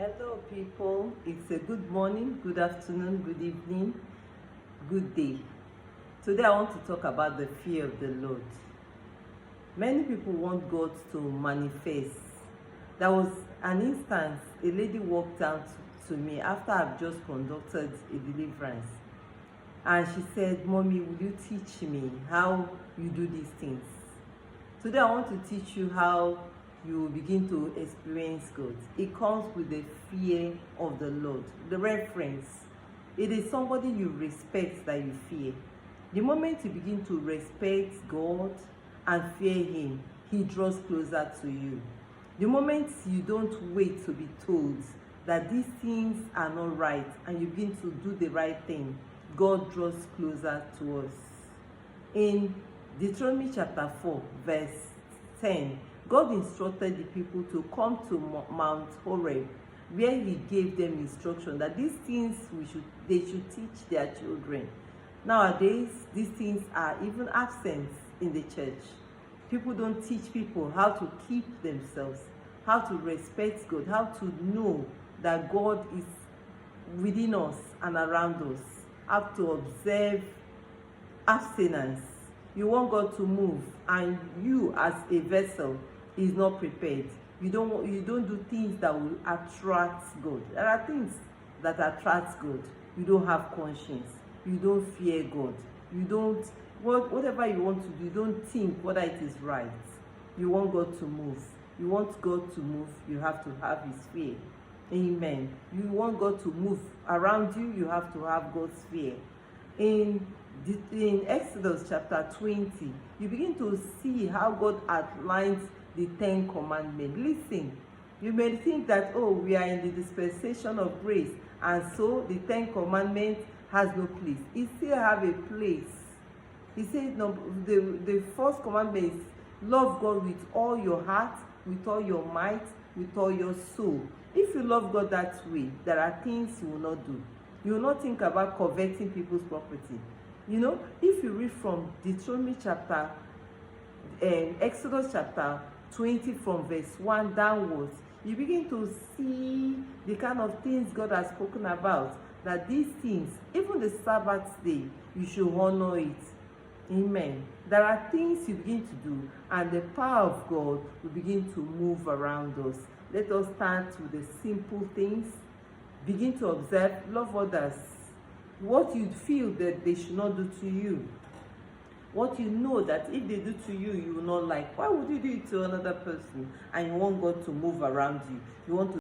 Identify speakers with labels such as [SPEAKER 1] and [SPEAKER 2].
[SPEAKER 1] Hello, people. It's a good morning, good afternoon, good evening, good day. Today, I want to talk about the fear of the Lord. Many people want God to manifest. There was an instance, a lady walked down to me after I've just conducted a deliverance. And she said, "Mommy, will you teach me how you do these things?" Today, I want to teach you how you begin to experience God. It comes with the fear of the Lord. The reference. It is somebody you respect that you fear. The moment you begin to respect God and fear Him, He draws closer to you. The moment you don't wait to be told that these things are not right and you begin to do the right thing, God draws closer to us. In Deuteronomy chapter 4, verse 10, God instructed the people to come to Mount Horeb, where He gave them instruction that these things they should teach their children. Nowadays, these things are even absent in the church. People don't teach people how to keep themselves, how to respect God, how to know that God is within us and around us, how to observe abstinence. You want God to move, and you as a vessel is not prepared. You don't do things that will attract God. There are things that attract God. You don't have conscience. You don't fear God. You don't whatever you want to do. You don't think whether it is right. You want God to move. You want God to move. You have to have His fear. Amen. You want God to move around you. You have to have God's fear. In Exodus chapter 20, you begin to see how God outlines the 10 commandments. Listen, you may think that, oh, we are in the dispensation of grace, and so the 10 commandments has no place. It still have a place. He said, no, the first commandment is love God with all your heart, with all your might, with all your soul. If you love God that way, there are things you will not do. You will not think about coveting people's property. You know, if you read from Deuteronomy chapter, Exodus chapter 20 from verse 1 downwards, you begin to see the kind of things God has spoken about. That these things, even the Sabbath day, you should honor it. Amen. There are things you begin to do, and the power of God will begin to move around us. Let us start with the simple things. Begin to observe, love others. What you feel that they should not do to you. What you know that if they do to you, you will not like. Why would you do it to another person? And you want God to move around you. You want to